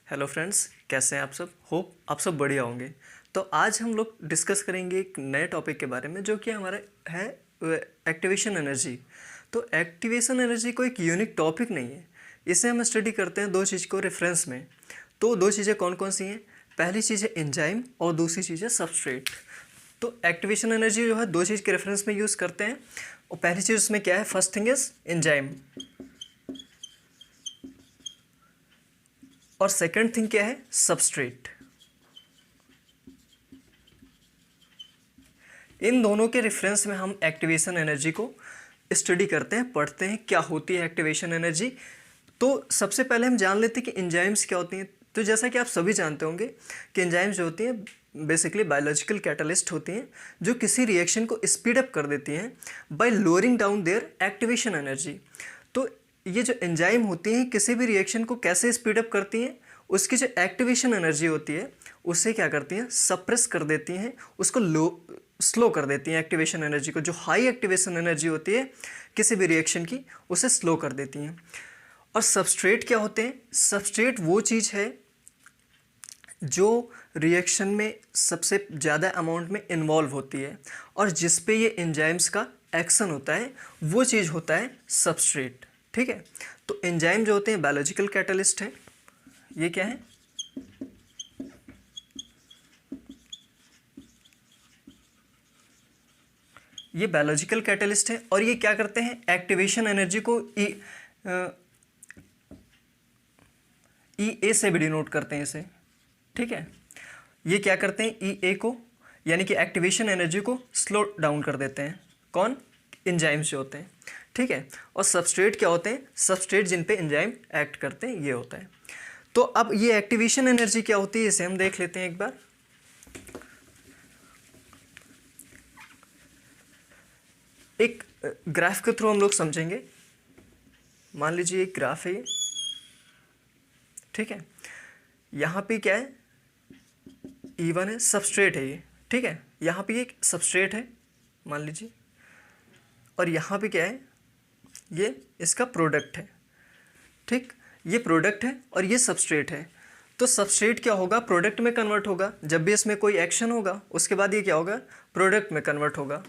Hello friends, कैसे हैं आप सब। होप आप सब बढ़िया होंगे। तो आज हम लोग डिस्कस करेंगे एक नए टॉपिक के बारे में जो कि हमारा है एक्टिवेशन एनर्जी। तो एक्टिवेशन एनर्जी कोई एक यूनिक टॉपिक नहीं है, इसे हम स्टडी करते हैं दो चीज़ को रेफरेंस में। तो दो चीज़ें कौन कौन सी हैं? पहली चीज़ है एंजाइम और दूसरी चीज़ है सबस्ट्रेट। तो एक्टिवेशन एनर्जी जो है दो चीज़ के रेफरेंस में यूज़ करते हैं। और पहली चीज़ उसमें क्या है? फर्स्ट थिंग इज एंजाइम और सेकंड थिंग क्या है? सबस्ट्रेट। इन दोनों के रेफरेंस में हम एक्टिवेशन एनर्जी को स्टडी करते हैं, पढ़ते हैं क्या होती है एक्टिवेशन एनर्जी। तो सबसे पहले हम जान लेते हैं कि एंजाइम्स क्या होती हैं। तो जैसा कि आप सभी जानते होंगे कि एंजाइम्स जो होती हैं बेसिकली बायोलॉजिकल कैटलिस्ट होती हैं जो किसी रिएक्शन को स्पीड अप कर देती हैं by lowering down their activation energy. तो ये जो एंजाइम होती हैं किसी भी रिएक्शन को कैसे स्पीड अप करती हैं, उसकी जो एक्टिवेशन एनर्जी होती है उससे क्या करती हैं? सप्रेस कर देती हैं, उसको स्लो कर देती हैं। एक्टिवेशन एनर्जी को, जो हाई एक्टिवेशन एनर्जी होती है किसी भी रिएक्शन की, उसे स्लो कर देती हैं। और सबस्ट्रेट क्या होते हैं? सबस्ट्रेट वो चीज़ है जो रिएक्शन में सबसे ज़्यादा अमाउंट में इन्वॉल्व होती है और जिस पे ये एंजाइम्स का एक्शन होता है वो चीज़ होता है सबस्ट्रेट। ठीक है। तो एंजाइम जो होते हैं बायोलॉजिकल कैटलिस्ट है। ये क्या है? ये बायोलॉजिकल कैटलिस्ट है और ये क्या करते हैं? एक्टिवेशन एनर्जी को ई ए से भी डिनोट करते हैं इसे। ठीक है। ये क्या करते हैं? ई ए को, यानी कि एक्टिवेशन एनर्जी को स्लो डाउन कर देते हैं। कौन? एंजाइम्स जो होते हैं। ठीक है। और सबस्ट्रेट क्या होते हैं? सबस्ट्रेट जिन पे एंजाइम एक्ट करते हैं ये होता है। तो अब ये एक्टिवेशन एनर्जी क्या होती है इसे हम देख लेते हैं एक बार। एक ग्राफ के थ्रू हम लोग समझेंगे। मान लीजिए एक ग्राफ है ये। ठीक है। यहाँ पे क्या है? E1 है, सबस्ट्रेट है ये। ठीक है। यहाँ पे एक सबस्ट्रेट है मान लीजिए, और यहाँ पे क्या है? ये इसका प्रोडक्ट है। ठीक। ये प्रोडक्ट है और ये सबस्ट्रेट है। तो सबस्ट्रेट क्या होगा? प्रोडक्ट में कन्वर्ट होगा। जब भी इसमें कोई एक्शन होगा उसके बाद ये क्या होगा? प्रोडक्ट में कन्वर्ट होगा।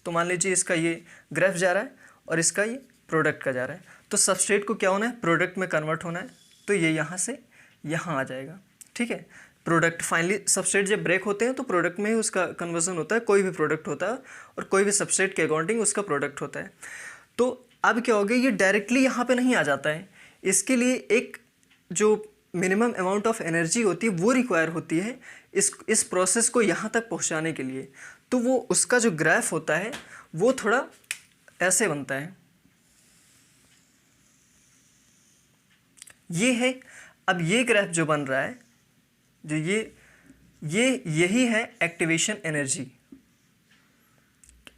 तो मान लीजिए इसका ये ग्राफ जा रहा है और इसका ये प्रोडक्ट का जा रहा है। तो सबस्ट्रेट को क्या होना है? प्रोडक्ट में कन्वर्ट होना है। तो ये यहाँ से यहाँ आ जाएगा। ठीक है। प्रोडक्ट फाइनली सबस्ट्रेट जब ब्रेक होते हैं तो प्रोडक्ट में ही उसका कन्वर्जन होता है। कोई भी प्रोडक्ट होता है और कोई भी सबस्ट्रेट के अकॉर्डिंग उसका प्रोडक्ट होता है। तो अब क्या हो गया? ये डायरेक्टली यहाँ पे नहीं आ जाता है। इसके लिए एक जो मिनिमम अमाउंट ऑफ एनर्जी होती है वो रिक्वायर होती है इस प्रोसेस को यहाँ तक पहुँचाने के लिए। तो वो उसका जो ग्राफ होता है वो थोड़ा ऐसे बनता है। ये है। अब ये ग्राफ जो बन रहा है, जो यही है एक्टिवेशन एनर्जी।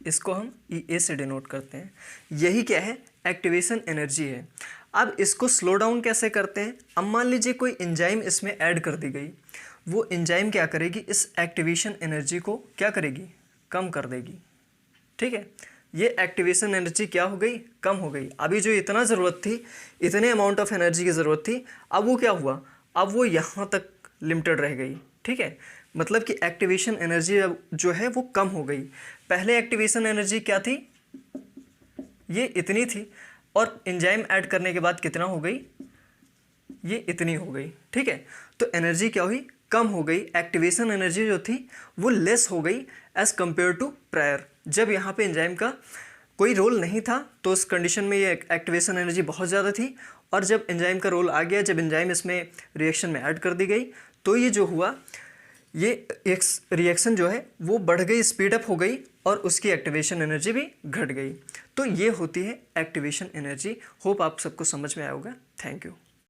इसको हम ई ए से डिनोट करते हैं। यही क्या है? एक्टिवेशन एनर्जी है। अब इसको स्लो डाउन कैसे करते हैं? अब मान लीजिए कोई एंजाइम इसमें ऐड कर दी गई, वो एंजाइम क्या करेगी? इस एक्टिवेशन एनर्जी को क्या करेगी? कम कर देगी। ठीक है। ये एक्टिवेशन एनर्जी क्या हो गई? कम हो गई। अभी जो इतना ज़रूरत थी, इतने अमाउंट ऑफ एनर्जी की ज़रूरत थी, अब वो क्या हुआ? अब वो यहाँ तक लिमिटेड रह गई। ठीक है। मतलब कि एक्टिवेशन एनर्जी जो है वो कम हो गई। पहले एक्टिवेशन एनर्जी क्या थी? ये इतनी थी और एंजाइम ऐड करने के बाद कितना हो गई? ये इतनी हो गई। ठीक है। तो एनर्जी क्या हुई? कम हो गई। एक्टिवेशन एनर्जी जो थी वो लेस हो गई एज़ कम्पेयर टू प्रायर। जब यहाँ पे एंजाइम का कोई रोल नहीं था तो उस कंडीशन में ये एक्टिवेशन एनर्जी बहुत ज़्यादा थी, और जब एंजाइम का रोल आ गया, जब एंजाइम इसमें रिएक्शन में ऐड कर दी गई, तो ये जो हुआ, ये एक रिएक्शन जो है वो बढ़ गई, स्पीड अप हो गई और उसकी एक्टिवेशन एनर्जी भी घट गई। तो ये होती है एक्टिवेशन एनर्जी। होप आप सबको समझ में आया होगा। Thank you.